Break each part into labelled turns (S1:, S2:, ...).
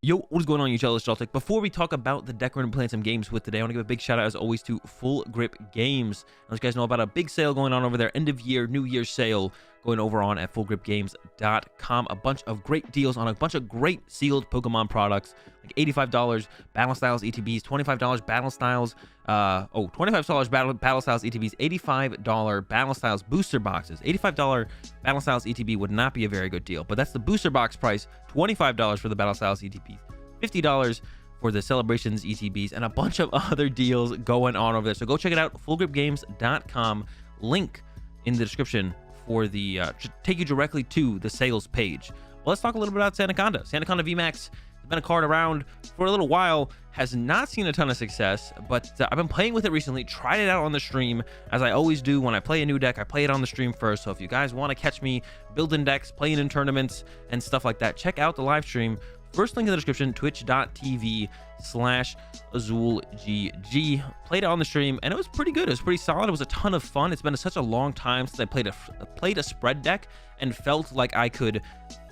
S1: Yo, what is going on, you jealous Jolteon? Before we talk about the deck we're going to be playing some games with today, I want to give a big shout out, as always, to Full Grip Games. I'll let you guys know about a big sale going on over there, end of year, New Year's sale going over on at fullgripgames.com. A bunch of great deals on a bunch of great sealed Pokemon products, like $85 Battle Styles ETBs, $25 Battle Styles, $25 Battle Styles ETBs, $85 Battle Styles booster boxes. $85 Battle Styles ETB would not be a very good deal, but that's the booster box price. $25 for the Battle Styles ETBs, $50 for the Celebrations ETBs, and a bunch of other deals going on over there. So go check it out, fullgripgames.com. Link in the description for the to take you directly to the sales page. Well, let's talk a little bit about Sandaconda. Sandaconda VMAX has been a card around for a little while, has not seen a ton of success, but I've been playing with it recently, tried it out on the stream. As I always do when I play a new deck, I play it on the stream first. So if you guys want to catch me building decks, playing in tournaments and stuff like that, check out the live stream. First link in the description, twitch.tv/AzulGG. Played it on the stream, and it was pretty good. It was pretty solid. It was a ton of fun. It's been such a long time since I played a spread deck and felt like I could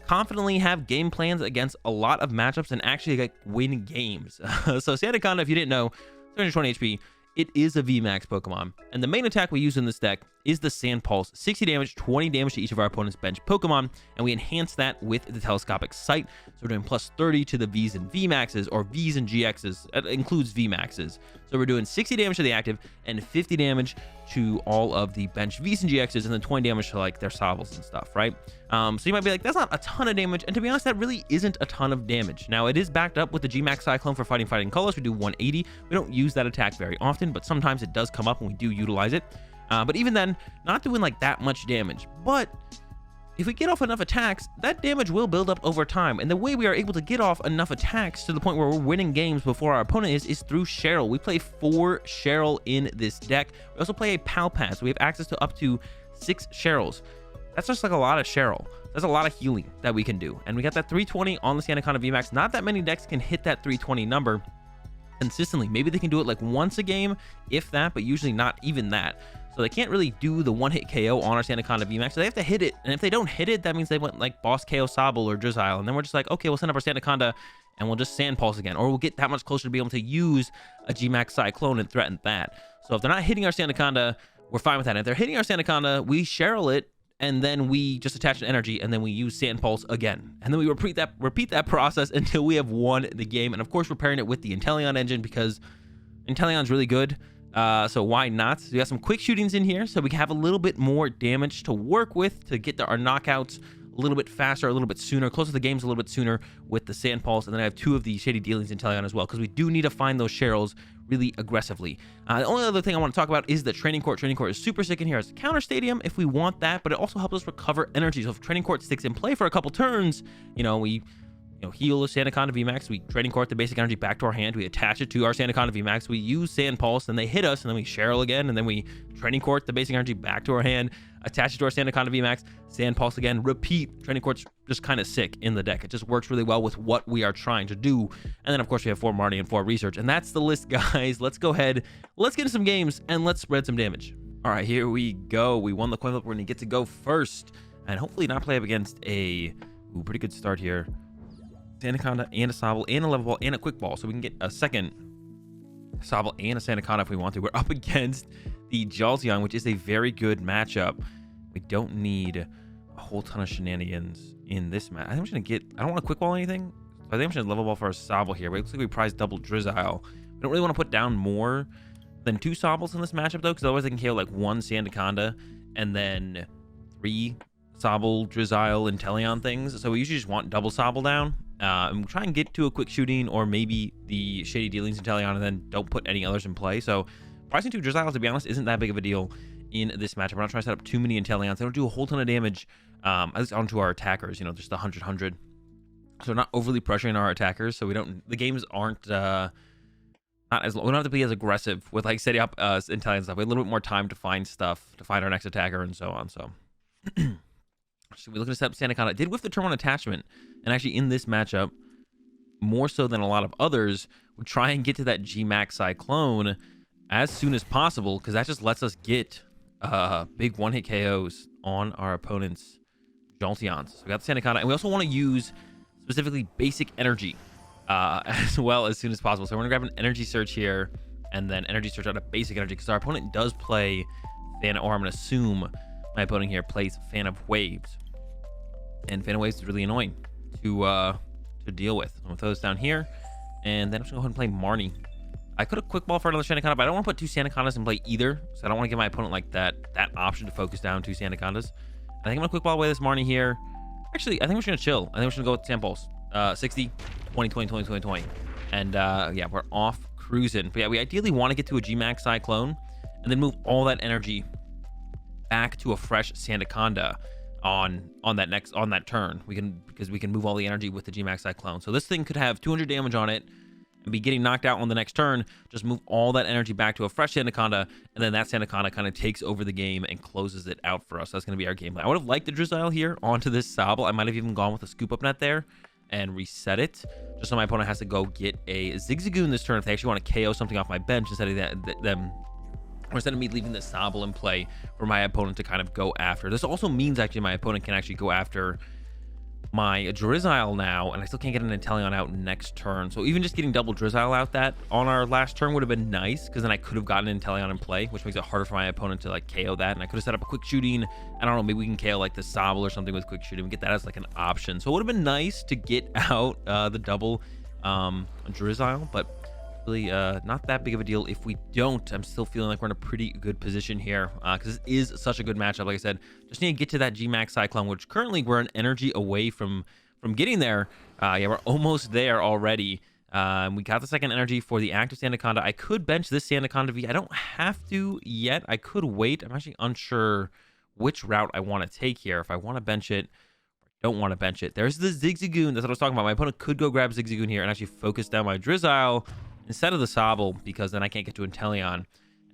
S1: confidently have game plans against a lot of matchups and actually like win games. So Sandaconda, if you didn't know, 320 HP. It is a VMAX Pokemon, and the main attack we use in this deck is the Sand Pulse. 60 damage, 20 damage to each of our opponent's bench Pokemon, and we enhance that with the Telescopic Sight. So we're doing plus 30 to the Vs and VMAXs, or Vs and GXs. It includes VMAXs. So we're doing 60 damage to the active and 50 damage to all of the bench Vs and GXs, and then 20 damage to like their Sobbles and stuff, right? So you might be like, that's not a ton of damage, and to be honest, that really isn't a ton of damage. Now, it is backed up with the GMAX Cyclone for fighting colors. We do 180. We don't use that attack very often, but sometimes it does come up and we do utilize it. But even then, not doing like that much damage. But if we get off enough attacks, that damage will build up over time. And the way we are able to get off enough attacks to the point where we're winning games before our opponent is through Cheryl. We play 4 Cheryl in this deck. We also play a Pal Pass. We have access to up to 6 Cheryls. That's just like a lot of Cheryl. There's a lot of healing that we can do. And we got that 320 on the Sandaconda VMAX. Not that many decks can hit that 320 number consistently. Maybe they can do it like once a game, if that, but usually not even that. So they can't really do the one-hit KO on our Sandaconda VMAX. So they have to hit it. And if they don't hit it, that means they went like Boss KO Sobble or Drizzile. And then we're just like, okay, we'll send up our Sandaconda and we'll just Sand Pulse again. Or we'll get that much closer to be able to use a GMAX Cyclone and threaten that. So if they're not hitting our Sandaconda, we're fine with that. And if they're hitting our Sandaconda, we Cheryl it, and then we just attach an energy, and then we use Sand Pulse again. And then we repeat that process until we have won the game. And of course, we're pairing it with the Inteleon engine because Inteleon's really good. So why not? So we got some quick shootings in here, so we can have a little bit more damage to work with to get our knockouts a little bit faster, a little bit sooner, closer to the games a little bit sooner with the Sand Pulse. And then I have 2 of the Shady Dealings Inteleon as well, because we do need to find those Cheryls really aggressively. The only other thing I want to talk about is the Training Court. Training Court is super sick in here as a counter stadium if we want that, but it also helps us recover energy. So if Training Court sticks in play for a couple turns, we heal a Sandaconda VMAX, we Training Court the basic energy back to our hand, we attach it to our Sandaconda VMAX, we use Sand Pulse, and they hit us, and then we Cheryl again, and then we Training Court the basic energy back to our hand, attach it to our Sandaconda VMAX, Sand Pulse again, repeat. Training Court's just kind of sick in the deck. It just works really well with what we are trying to do. And then of course we have 4 Marty and 4 Research, and that's the list, guys. Let's go ahead, let's get into some games, and let's spread some damage. All right, here we go. We won the coin flip. We're gonna get to go first, and hopefully not play up against a pretty good start here. Sandaconda and a Sobble and a Level Ball and a Quick Ball, so we can get a second Sobble and a Sandaconda if we want to. We're up against the Jolteon, which is a very good matchup. We don't need a whole ton of shenanigans in this match. I think I'm just gonna get, I don't want to Quick Ball anything, so I think I'm just gonna Level Ball for a Sobble here. But it looks like we prize double Drizzile. We don't really want to put down more than 2 Sobbles in this matchup though, because otherwise they can KO like 1 Sandaconda and then 3 Sobble, Drizzile, and Inteleon things. So we usually just want double Sobble down. And we'll try and get to a quick shooting, or maybe the Shady Dealings and Inteleon, and then don't put any others in play. So pricing 2 Drizzile, to be honest, isn't that big of a deal in this matchup. We're not trying to set up too many Inteleons. They don't do a whole ton of damage, at least onto our attackers, just the 100. So we're not overly pressuring our attackers, so the games aren't not as long. We don't have to be as aggressive with like setting up Inteleon stuff. We have a little bit more time to find stuff, to find our next attacker, and so on. So so we look to set up Sandaconda. Did whiff the turn 1 attachment, and actually in this matchup, more so than a lot of others, we try and get to that GMAX Cyclone as soon as possible, because that just lets us get big one-hit KOs on our opponent's Jolteons. So we got the Sandaconda, and we also want to use specifically basic energy as well as soon as possible. So we're gonna grab an energy search here, and then energy search out of basic energy, because our opponent does play fan, or I'm gonna assume my opponent here plays Fan of Waves, and Fan of Waves is really annoying to deal with. So I'm gonna throw this down here, and then I'm just gonna go ahead and play Marnie. I could have quick ball for another Sandaconda, but I don't want to put two Sandacondas in play either, so I don't want to give my opponent like that option to focus down two Sandacondas. I think I'm gonna quick ball away this Marnie here. Actually, I think we're just gonna chill. I think we're just gonna go with Sand Pulse. 60, 20, 20, 20, 20, 20. And yeah, we're off cruising. But yeah, we ideally want to get to a GMAX Cyclone and then move all that energy back to a fresh Sandaconda on that turn. Because we can move all the energy with the GMAX Cyclone. So this thing could have 200 damage on it and be getting knocked out on the next turn. Just move all that energy back to a fresh Sandaconda, and then that Sandaconda kind of takes over the game and closes it out for us. That's going to be our game plan. I would have liked the Drizzile here onto this Sobble. I might have even gone with a Scoop Up Net there and reset it, just so my opponent has to go get a Zigzagoon this turn if they actually want to KO something off my bench instead of me leaving the Sobble in play for my opponent to kind of go after. This also means actually my opponent can actually go after my Drizzile now, and I still can't get an Inteleon out next turn. So even just getting double Drizzile out that on our last turn would have been nice, because then I could have gotten an Inteleon in play, which makes it harder for my opponent to like KO that. And I could have set up a quick shooting. I don't know, maybe we can KO like the Sobble or something with quick shooting. We get that as like an option. So it would have been nice to get out the double Drizzile, but really not that big of a deal if we don't. I'm still feeling like we're in a pretty good position here, because this is such a good matchup. Like I said, just need to get to that GMAX Cyclone, which currently we're an energy away from getting there. Yeah, we're almost there already. We got the second energy for the active Sandaconda. I could bench this Sandaconda V. I don't have to yet. I could wait. I'm actually unsure which route I want to take here. If I want to bench it, don't want to bench it. There's the Zigzagoon. That's what I was talking about. My opponent could go grab Zigzagoon here and actually focus down my Drizzile instead of the Sobble, because then I can't get to Inteleon.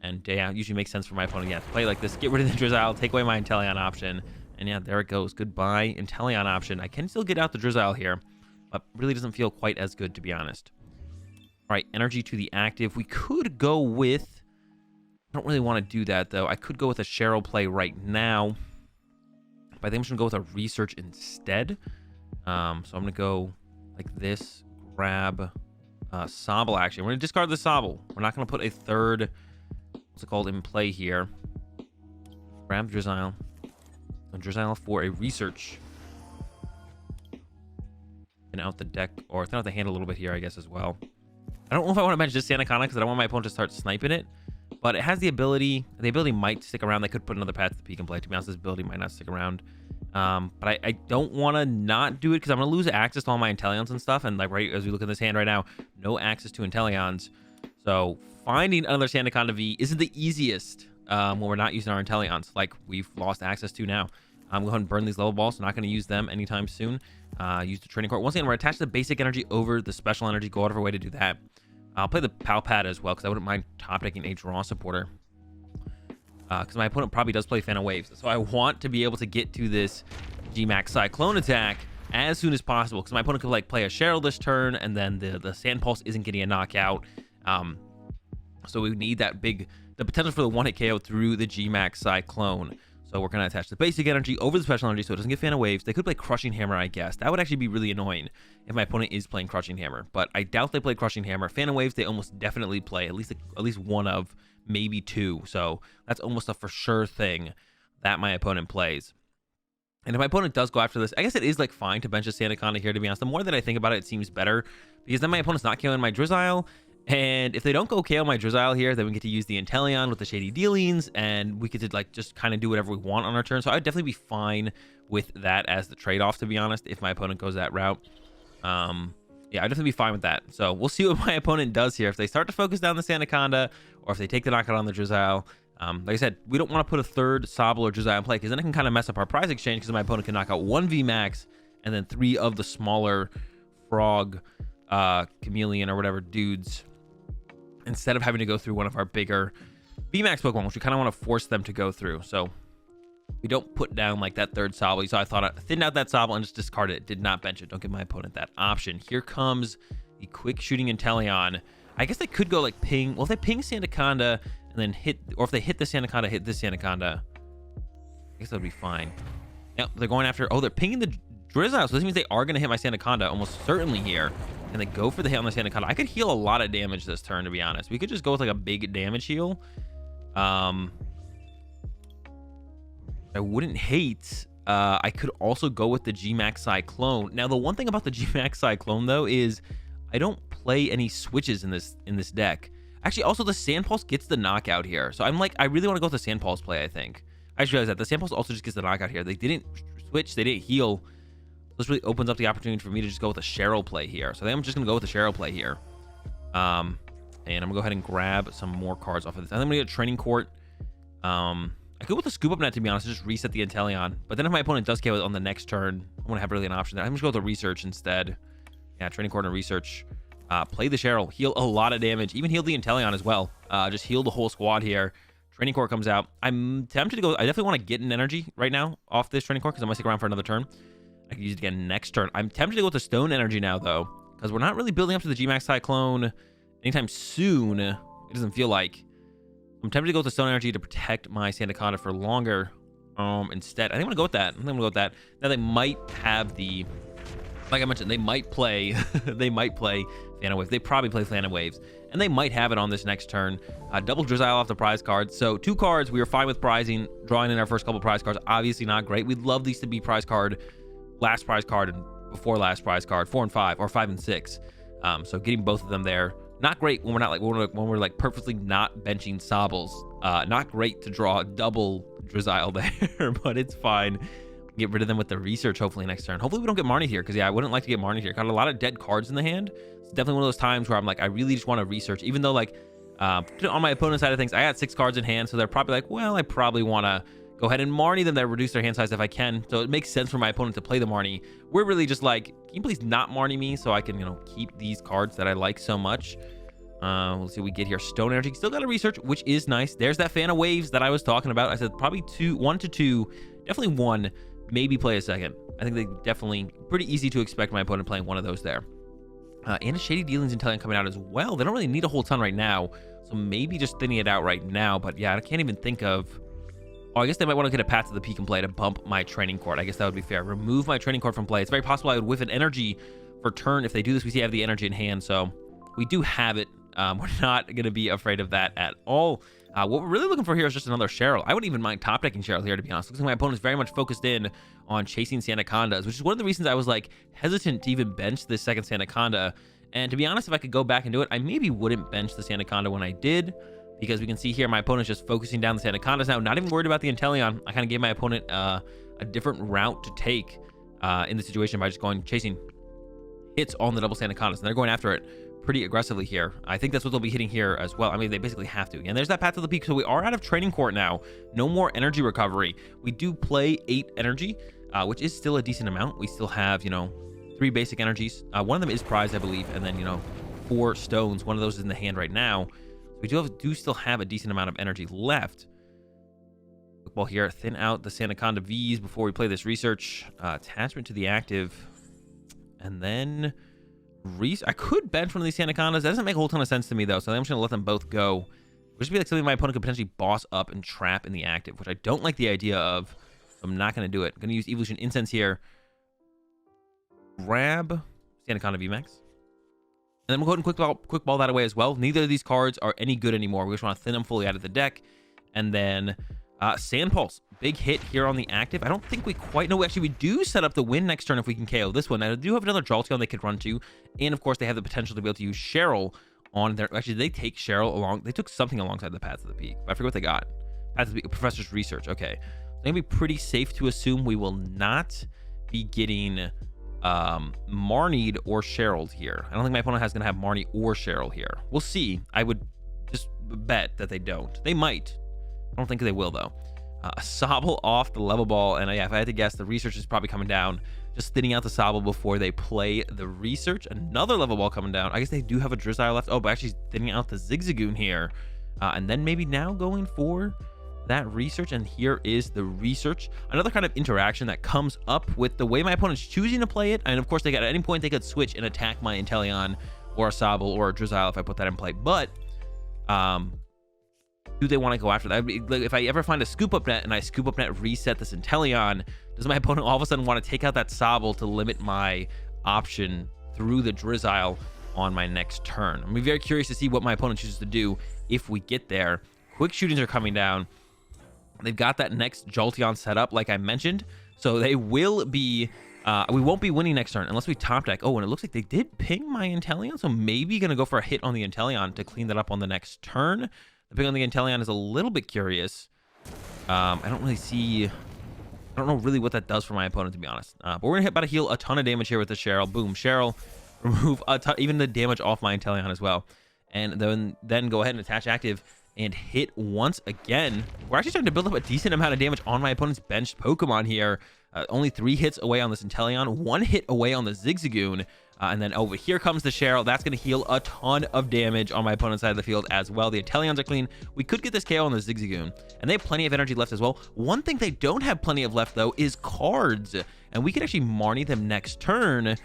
S1: And yeah, it usually makes sense for my opponent, yeah, to play like this. Get rid of the Drizzile, take away my Inteleon option. And yeah, there it goes. Goodbye, Inteleon option. I can still get out the Drizzile here, but really doesn't feel quite as good, to be honest. All right, energy to the active. We could go with... I don't really want to do that, though. I could go with a Cheryl play right now, but I think I'm just going to go with a research instead. So I'm going to go like this, grab... Sobble, actually. We're going to discard the Sobble. We're not going to put a third, what's it called, in play here. Grab Drizzile. So Drizzile for a research. And out the deck, or thin out the hand a little bit here, I guess, as well. I don't know if I want to bench this Sandaconda, because I don't want my opponent to start sniping it. But it has the ability might stick around. They could put another Path to the Peak in play. To be honest, this ability might not stick around. But I don't want to not do it, because I'm going to lose access to all my Inteleons and stuff. And like right as we look at this hand right now, no access to Inteleons. So finding another Sandaconda V isn't the easiest when we're not using our Inteleons, like we've lost access to now. I'm going to go ahead and burn these level balls. So not going to use them anytime soon. Use the training court. Once again, we're attached the basic energy over the special energy. Go out of our way to do that. I'll play the Pal Pad as well, because I wouldn't mind top decking a draw supporter. Because my opponent probably does play Fan of Waves. So I want to be able to get to this GMAX Cyclone attack as soon as possible, because my opponent could like play a Cheryl this turn, and then the Sand Pulse isn't getting a knockout. So we need the potential for the one-hit KO through the GMAX Cyclone. So we're going to attach the basic energy over the special energy so it doesn't get Fan of Waves. They could play Crushing Hammer, I guess. That would actually be really annoying if my opponent is playing Crushing Hammer. But I doubt they play Crushing Hammer. Fan of Waves, they almost definitely play. At least one of, maybe two. So that's almost a for sure thing that my opponent plays. And if my opponent does go after this, I guess it is like fine to bench a Sandaconda here, to be honest. The more that I think about it, it seems better, because then my opponent's not killing my Drizzile. And if they don't go KO my Drizzile here, then we get to use the Inteleon with the Shady Dealings, and we get to like just kind of do whatever we want on our turn. So I would definitely be fine with that as the trade-off, to be honest, if my opponent goes that route. Yeah, I'd definitely be fine with that. So we'll see what my opponent does here. If they start to focus down the Sandaconda, or if they take the knockout on the Drizzile. Like I said, we don't want to put a third Sobble or Drizzile in play, because then it can kind of mess up our prize exchange, because my opponent can knock out one VMAX and then 3 of the smaller frog, chameleon, or whatever dudes, instead of having to go through one of our bigger VMAX Pokemon, which we kind of want to force them to go through. So we don't put down like that third Sobble. So I thought I thinned out that Sobble and just discarded it. Did not bench it. Don't give my opponent that option. Here comes the quick shooting Inteleon. I guess they could go like ping. Well, if they ping Sandaconda and then hit, or if they hit the Sandaconda, hit this Sandaconda, I guess that would be fine. Yep, they're going after, oh, they're pinging the Drizzile. So this means they are going to hit my Sandaconda almost certainly here. and they go for the hit on the Sandaconda. I could heal a lot of damage this turn, to be honest. We could just go with like a big damage heal. I wouldn't hate. I could also go with the GMAX Cyclone. Now, the one thing about the GMAX Cyclone, though, is I don't play any switches in this deck. Actually, also the Sand Pulse gets the knockout here. So I'm like, I really want to go with the Sand Pulse play, I think. I just realized that the Sand Pulse also just gets the knockout here. They didn't switch, they didn't heal. This really opens up the opportunity for me to just go with a Cheryl play here. So I think I'm just going to go with the Cheryl play here. And I'm going to go ahead and grab some more cards off of this. I think I'm going to get a Training Court. I could go with a Scoop Up Net, to be honest, to just reset the Inteleon. But then if my opponent does KO on the next turn, I want to have really an option there. I'm just going to go with the Research instead. Yeah, Training Court and Research. Play the Cheryl. Heal a lot of damage. Even heal the Inteleon as well. Just heal the whole squad here. Training Court comes out. I'm tempted to go. I definitely want to get an energy right now off this Training Court because I might stick around for another turn. I can use it again next turn. I'm tempted to go with the Stone Energy now, though, because we're not really building up to the GMAX Cyclone anytime soon. It doesn't feel like. I'm tempted to go with the Stone Energy to protect my Sandaconda for longer. Instead, I think I'm gonna go with that. I think I'm gonna go with that. Now they might have the, like I mentioned, they might play, they might play Phantom Waves. They probably play Phantom Waves, and they might have it on this next turn. Double Drizzile off the prize card. So 2 cards, we were fine with prizing, drawing in our first couple prize cards. Obviously not great. We'd love these to be prize card, last prize card, and before last prize card, 4 and 5, or 5 and 6. So getting both of them there. Not great when we're not like when we're like purposely not benching Sobbles. Not great to draw double Drizzile there, but it's fine. Get rid of them with the Research hopefully next turn. Hopefully we don't get Marnie here, because yeah, I wouldn't like to get Marnie here. Got a lot of dead cards in the hand. It's definitely one of those times where I'm like, I really just want to Research, even though like on my opponent's side of things, I got 6 cards in hand, so they're probably like, well, I probably want to go ahead and Marnie them, that reduce their hand size if I can. So it makes sense for my opponent to play the Marnie. We're really just like, can you please not Marnie me so I can, you know, keep these cards that I like so much. Let's see what we get here. Stone Energy. Still got a Research, which is nice. There's that Fan of Waves that I was talking about. I said probably 1 to 2. Definitely 1. Maybe play a second. I think they definitely pretty easy to expect my opponent playing one of those there. And a Shady Dealings Inteleon coming out as well. They don't really need a whole ton right now, so maybe just thinning it out right now. But yeah, I can't even think of. Oh, I guess they might want to get a Path to the Peak and play to bump my Training Court. I guess that would be fair. Remove my Training Court from play. It's very possible I would whiff an energy for turn. If they do this, we see I have the energy in hand, so we do have it. We're not going to be afraid of that at all. What we're really looking for here is just another Cheryl. I wouldn't even mind top decking Cheryl here, to be honest. Looks like my opponent is very much focused in on chasing Sandacondas, which is one of the reasons I was like hesitant to even bench this second Sandaconda. And to be honest, if I could go back and do it, I maybe wouldn't bench the Sandaconda when I did, because we can see here my opponent's just focusing down the Sandacondas now, not even worried about the Inteleon. I kind of gave my opponent a different route to take in the situation by just chasing hits on the double Sandacondas, and they're going after it pretty aggressively here. I think that's what they'll be hitting here as well. I mean, they basically have to. And there's that Path to the Peak. So we are out of Training Court now. No more energy recovery. We do play 8 energy, which is still a decent amount. We still have, you know, 3 basic energies. One of them is prized, I believe, and then, you know, 4 stones. One of those is in the hand right now. We do still have a decent amount of energy left. Well, here, thin out the Sandaconda Vs before we play this Research. Attachment to the active, and then I could bench one of these Sandacondas. That doesn't make a whole ton of sense to me, though, so I'm just going to let them both go. Which would be like something my opponent could potentially boss up and trap in the active, which I don't like the idea of, so I'm not going to do it. I'm going to use Evolution Incense here. Grab Sandaconda VMAX. And then we'll go ahead and quick ball that away as well. Neither of these cards are any good anymore. We just want to thin them fully out of the deck. And then Sand Pulse. Big hit here on the active. I don't think we quite know. Actually, we do set up the win next turn if we can KO this one. Now, they do have another Jolteon they could run to. And, of course, they have the potential to be able to use Cheryl on their... Actually, they take Cheryl along. They took something alongside the Path to the Peak. I forget what they got. Path to the Peak. Professor's Research. Okay. So it's going to be pretty safe to assume we will not be getting Marnied or Cheryl here. I don't think my opponent is going to have Marnie or Cheryl here. We'll see. I would just bet that they don't. They might. I don't think they will, though. A Sobble off the level ball, and yeah, if I had to guess, the Research is probably coming down. Just thinning out the Sobble before they play the Research. Another level ball coming down. I guess they do have a Drizzile left. Oh, but actually thinning out the Zigzagoon here. And then maybe now going for that Research, and here is the Research. Another kind of interaction that comes up with the way my opponent's choosing to play it, and of course they got at any point they could switch and attack my Inteleon or a Sobble or a Drizzile if I put that in play. But do they want to go after that? Like, if I ever find a Scoop Up Net and I Scoop Up Net reset this Inteleon, does my opponent all of a sudden want to take out that Sobble to limit my option through the Drizzile on my next turn. I'm gonna be very curious to see what my opponent chooses to do if we get there. Quick shootings are coming down. They've got that next Jolteon set up, like I mentioned, so they will be we won't be winning next turn unless we top deck. Oh, and it looks like they did ping my Inteleon, so maybe gonna go for a hit on the Inteleon to clean that up on the next turn. The ping on the Inteleon is a little bit curious. I don't know really what that does for my opponent, to be honest. But we're gonna about to heal a ton of damage here with the Cheryl. Boom, Cheryl, remove a ton, even the damage off my Inteleon as well, and then go ahead and attach active and hit once again. We're actually starting to build up a decent amount of damage on my opponent's benched Pokemon here. Only 3 hits away on this Inteleon, 1 hit away on the Zigzagoon, and then over here comes the Cheryl. That's going to heal a ton of damage on my opponent's side of the field as well. The Inteleons are clean. We could get this KO on the Zigzagoon, and they have plenty of energy left as well. One thing they don't have plenty of left, though, is cards, and we could actually Marnie them next turn,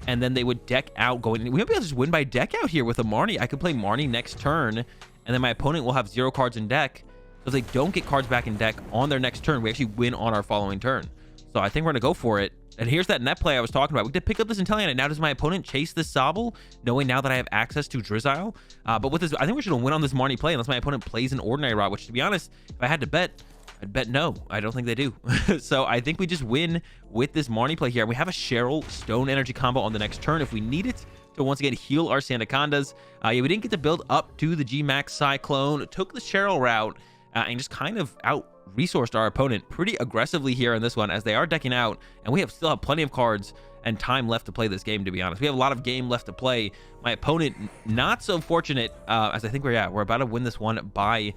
S1: and then they would deck out going. We might be able to just win by deck out here with a Marnie. I could play Marnie next turn, and then my opponent will have 0 cards in deck. So if they don't get cards back in deck on their next turn, we actually win on our following turn. So I think we're going to go for it. And here's that net play I was talking about. We did pick up this Inteleon, and now does my opponent chase this Sobble, knowing now that I have access to Drizzile? But with this, I think we're just going to win on this Marnie play unless my opponent plays an Ordinary Route, which, to be honest, if I had to bet, I'd bet no. I don't think they do. So I think we just win with this Marnie play here. We have a Cheryl Stone Energy combo on the next turn if we need it to once again heal our Sandacondas. Yeah, we didn't get to build up to the G-Max Cyclone. Took the Cheryl route and just kind of out-resourced our opponent pretty aggressively here in this one as they are decking out. And we still have plenty of cards and time left to play this game, to be honest. We have a lot of game left to play. My opponent, not so fortunate, as I think we're about to win this one by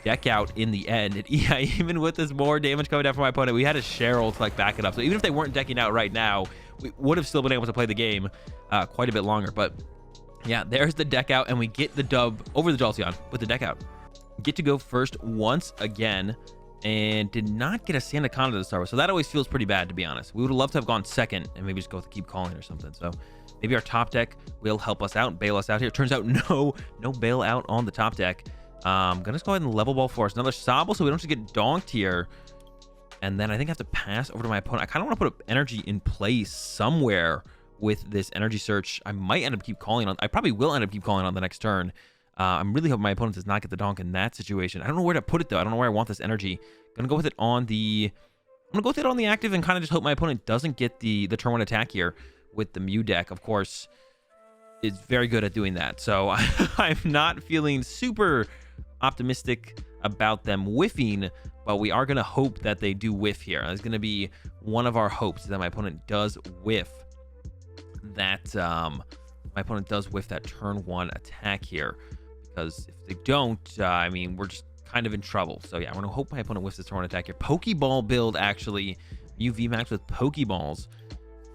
S1: deck out in the end. And yeah, even with this more damage coming down from my opponent, we had a Cheryl to like back it up. So even if they weren't decking out right now, we would have still been able to play the game quite a bit longer. But yeah, there's the deck out, and we get the dub over the Jolteon with the deck out. Get to go first once again, and did not get a Sandaconda to start with. So that always feels pretty bad, to be honest. We would have loved to have gone second and maybe just go with Keep Calling or something. So maybe our top deck will help us out, bail us out here. Turns out no bailout on the top deck. Gonna just go ahead and level ball for us. Another Sobble, so we don't just get donked here. And then I think I have to pass over to my opponent. I kind of want to put energy in place somewhere with this energy search. I might end up Keep Calling on. I probably will end up Keep Calling on the next turn. I'm really hoping my opponent does not get the donk in that situation. I don't know where to put it, though. I don't know where I want this energy. Gonna go with it on the... I'm gonna go with it on the active and kind of just hope my opponent doesn't get the turn 1 attack here with the Mew deck. Of course, it's very good at doing that. So I'm not feeling super optimistic about them whiffing, but we are gonna hope that they do whiff here. That's gonna be one of our hopes, that my opponent does whiff that turn 1 attack here. Because if they don't, I mean, we're just kind of in trouble. So yeah, we're gonna hope my opponent whiffs this turn 1 attack here. Pokeball build, actually. Mew VMAX with Pokeballs.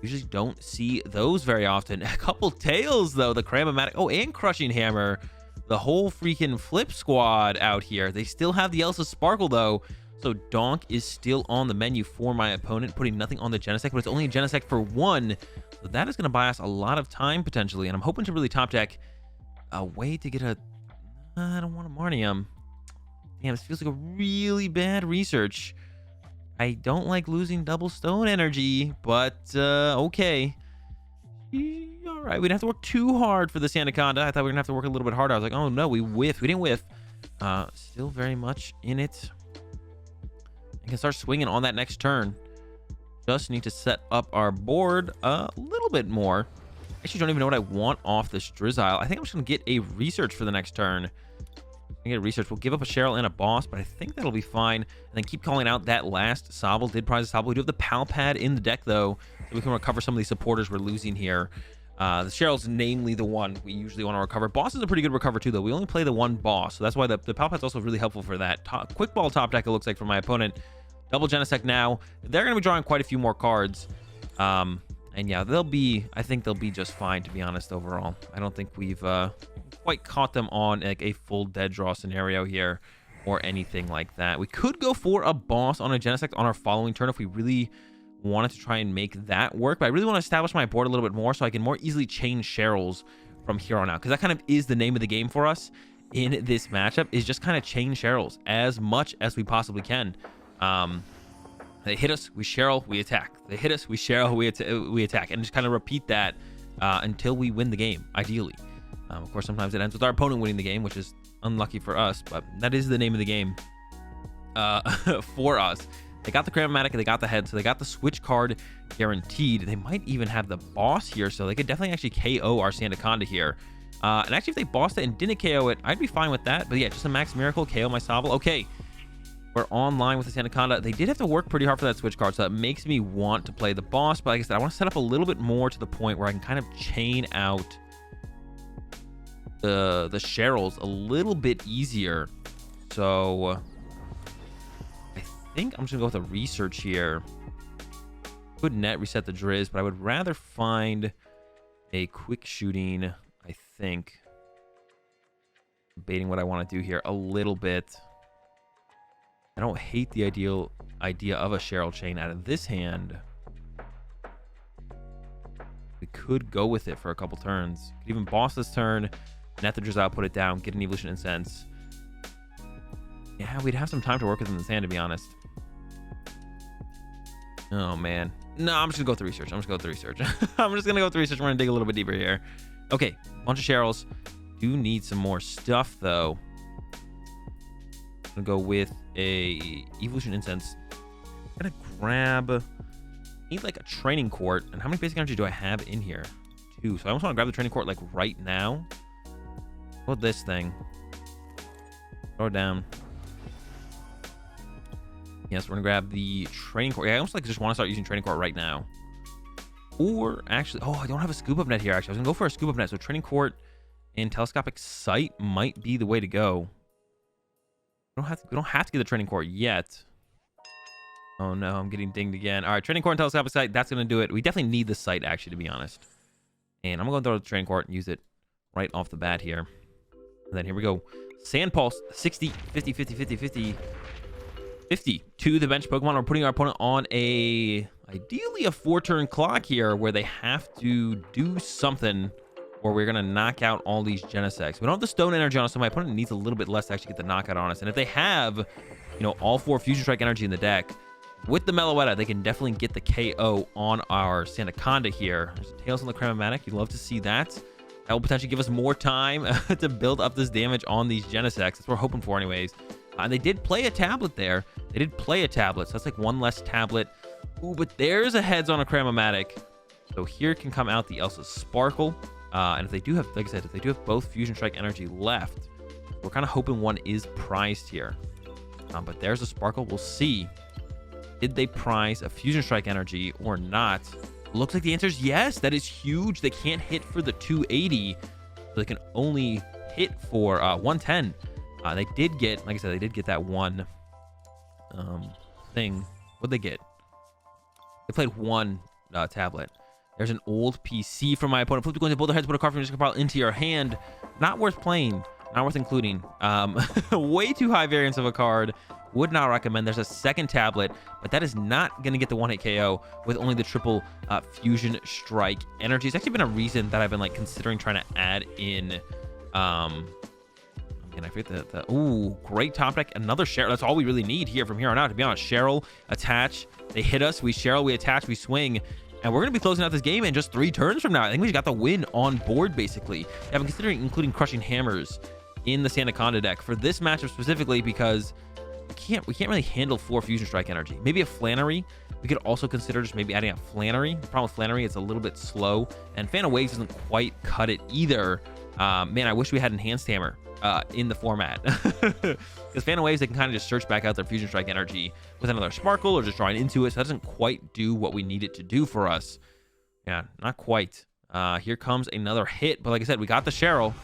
S1: Usually don't see those very often. A couple tails, though. The Cram-O-Matic. Oh, and Crushing Hammer. The whole freaking flip squad out here. They still have the Elsa Sparkle, though. So Donk is still on the menu for my opponent, putting nothing on the Genesect, but it's only a Genesect for 1. So that is going to buy us a lot of time, potentially. And I'm hoping to really top deck a way to get a... I don't want to Marnie him. Damn, this feels like a really bad research. I don't like losing double stone energy, but okay. All right, we didn't have to work too hard for the Sandaconda. I thought we were going to have to work a little bit harder. I was like, oh no, we whiffed. We didn't whiff. Still very much in it. I can start swinging on that next turn. Just need to set up our board a little bit more. Actually, don't even know what I want off this Drizzile. I think I'm just going to get a research for the next turn. I get a research. We'll give up a Cheryl and a Boss, but I think that'll be fine. And then keep calling out that last Sobble. Did prize a Sobble. We do have the Palpad in the deck, though, so we can recover some of these supporters we're losing here. The Cheryl's namely the one we usually want to recover. Boss is a pretty good recover, too, though. We only play the one Boss, so that's why the Palpad's also really helpful for that. Quick Ball top deck, it looks like, for my opponent. Double Genesect now. They're going to be drawing quite a few more cards. And yeah, I think they'll be just fine, to be honest, overall. I don't think we've quite caught them on like a full dead draw scenario here or anything like that. We could go for a Boss on a Genesect on our following turn if we really wanted to try and make that work. But I really want to establish my board a little bit more so I can more easily chain Cheryls from here on out. Because that kind of is the name of the game for us in this matchup, is just kind of chain Cheryls as much as we possibly can. They hit us, we Cheryl, we attack. They hit us, we Cheryl, we attack. And just kind of repeat that until we win the game, ideally. Of course, sometimes it ends with our opponent winning the game, which is unlucky for us, but that is the name of the game for us. They got the Cram-O-Matic, they got the head, so they got the switch card guaranteed. They might even have the boss here, so they could definitely actually KO our Sandaconda here. And actually, if they bossed it and didn't KO it, I'd be fine with that. But yeah, just a Max Miracle, KO my Sobble. Okay, we're online with the Sandaconda. They did have to work pretty hard for that switch card, so that makes me want to play the boss. But like I said, I want to set up a little bit more to the point where I can kind of chain out the Cheryls a little bit easier. So I think I'm just gonna go with a research here. Could net reset the Drizz, but I would rather find a quick shooting. I think debating what I want to do here a little bit. I don't hate the idea of a Cheryl chain out of this hand. We could go with it for a couple turns. Could even boss this turn, net the Drizz out, put it down, get an Evolution Incense. Yeah, we'd have some time to work with in this hand, to be honest. Oh, man. No, I'm just going to go with the research. I'm just going to go with the research. I'm just going to go with the research. We're going to dig a little bit deeper here. Okay, bunch of Cheryls. Do need some more stuff, though. I'm going to go with a Evolution Incense. I'm going to grab... need like a Training Court. And how many basic energy do I have in here? 2. So I almost want to grab the Training Court like right now. What this thing? Throw it down. Yes, we're gonna grab the Training Court. Yeah, I almost like just want to start using Training Court right now. Or actually, oh, I don't have a Scoop Up Net here. Actually, I was gonna go for a Scoop Up Net. So Training Court and Telescopic Sight might be the way to go. We don't have to get the Training Court yet. Oh no, I'm getting dinged again. All right, Training Court and Telescopic Sight. That's gonna do it. We definitely need the Sight, actually, to be honest. And I'm gonna throw the Training Court and use it right off the bat here. And then here we go. Sand Pulse, 60, 50, 50, 50, 50. 50 to the bench Pokemon. We're putting our opponent on ideally a 4-turn clock here where they have to do something or we're going to knock out all these Genesects. We don't have the Stone Energy on us, so my opponent needs a little bit less to actually get the knockout on us. And if they have, you know, all 4 Fusion Strike energy in the deck, with the Meloetta, they can definitely get the KO on our Sandaconda here. There's Tails on the Cram-O-Matic. You'd love to see that. That will potentially give us more time to build up this damage on these Genesects. That's what we're hoping for anyways. And they did play a tablet there. They did play a tablet, so that's like 1 less tablet. Ooh, but there's a heads on a Cram-O-Matic. So here can come out the Elsa Sparkle. And if they do have, like I said, if they do have both Fusion Strike energy left, we're kind of hoping one is prized here. But there's a Sparkle. We'll see. Did they prize a Fusion Strike energy or not? Looks like the answer is yes. That is huge. They can't hit for the 280. So they can only hit for 110. They did get, like I said, they did get that one thing. What'd they get? They played 1 tablet. There's an old PC from my opponent. Flip the coins, both their heads, put a card from your pile into your hand. Not worth playing. Not worth including. Way too high variance of a card. Would not recommend. There's a second tablet, but that is not going to get the 1-hit KO with only the triple Fusion Strike energy. It's actually been a reason that I've been like considering trying to add in and I forget ooh, great top deck. Another Cheryl. That's all we really need here from here on out, to be honest. Cheryl, attach. They hit us. We Cheryl, we attach, we swing. And we're going to be closing out this game in just 3 turns from now. I think we just got the win on board, basically. I've been considering including Crushing Hammers in the Sandaconda deck for this matchup specifically because we can't really handle 4 Fusion Strike energy. Maybe a Flannery. We could also consider just maybe adding a Flannery. The problem with Flannery, it's a little bit slow. And Fan of Waves doesn't quite cut it either. Man, I wish we had Enhanced Hammer in the format. Because Fan of Waves, they can kind of just search back out their Fusion Strike energy with another Sparkle or just drawing into it. So that doesn't quite do what we need it to do for us. Yeah, not quite. Here comes another hit. But like I said, we got the Cheryl.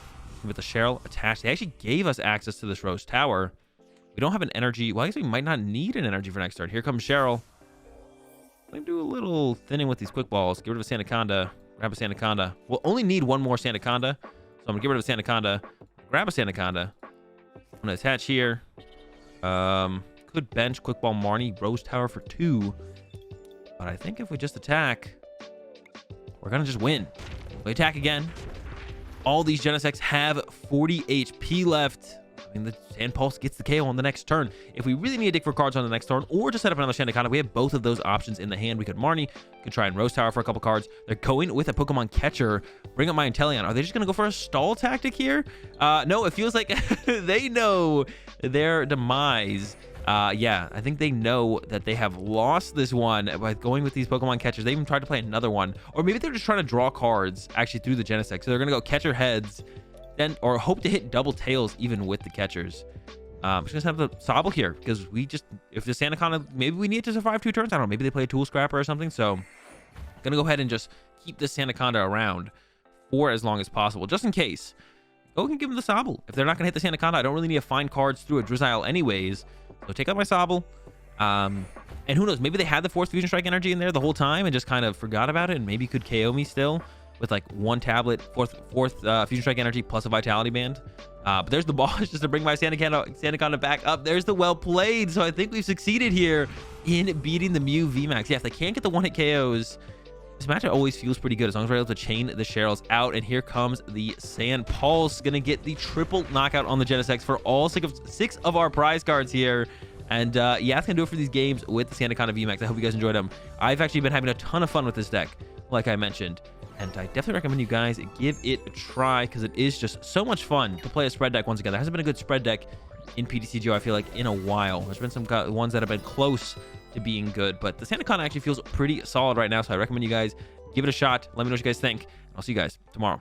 S1: With the Cheryl attached, they actually gave us access to this Rose Tower. We don't have an energy. Well, I guess we might not need an energy for next turn. Here comes Cheryl. I'm going to do a little thinning with these quick balls. Get rid of a Sandaconda. Grab a Sandaconda. We'll only need 1 more Sandaconda. So I'm going to get rid of a Sandaconda. Grab a Sandaconda. I'm going to attach here. Could bench Quick Ball Marnie. Rose Tower for 2. But I think if we just attack, we're going to just win. We attack again. All these Genesects have 40 HP left. I mean, the Sand Pulse gets the KO on the next turn. If we really need to dig for cards on the next turn, or just set up another Sandaconda, we have both of those options in the hand. We could Marnie, could try and Rose Tower for a couple cards. They're going with a Pokemon Catcher. Bring up my Inteleon. Are they just going to go for a stall tactic here? No, it feels like they know their demise. Yeah, I think they know that they have lost this one by going with these Pokemon Catchers. They even tried to play another one. Or maybe they're just trying to draw cards actually through the Genesect. So they're going to go Catcher Heads, then, or hope to hit double tails even with the Catchers. I'm just going to have the Sobble here because if the Sandaconda, maybe we need to survive 2 turns. I don't know. Maybe they play a Tool Scrapper or something. So I'm going to go ahead and just keep this Sandaconda around for as long as possible, just in case. Go and give them the Sobble. If they're not going to hit the Sandaconda, I don't really need to find cards through a Drizzile anyways. So take out my Sobble. And who knows? Maybe they had the Fourth Fusion Strike energy in there the whole time and just kind of forgot about it and maybe could KO me still with like 1 tablet, fourth Fusion Strike energy plus a Vitality Band. But there's the ball just to bring my Sandaconda back up. There's the well played. So I think we've succeeded here in beating the Mew VMAX. Yeah, if they can't get the one-hit KOs, this matchup always feels pretty good as long as we're able to chain the Cheryls out. And here comes the Sand Pulse, gonna get the triple knockout on the Genesect for all 6 of our prize cards here. And yeah, that's gonna do it for these games with the Sandaconda VMAX. I hope you guys enjoyed them. I've actually been having a ton of fun with this deck, like I mentioned. And I definitely recommend you guys give it a try because it is just so much fun to play a spread deck once again. There hasn't been a good spread deck in PTCGO, I feel like, in a while. There's been some ones that have been close to being good, but the Sandaconda actually feels pretty solid right now, so I recommend you guys give it a shot. Let me know what you guys think. I'll see you guys tomorrow.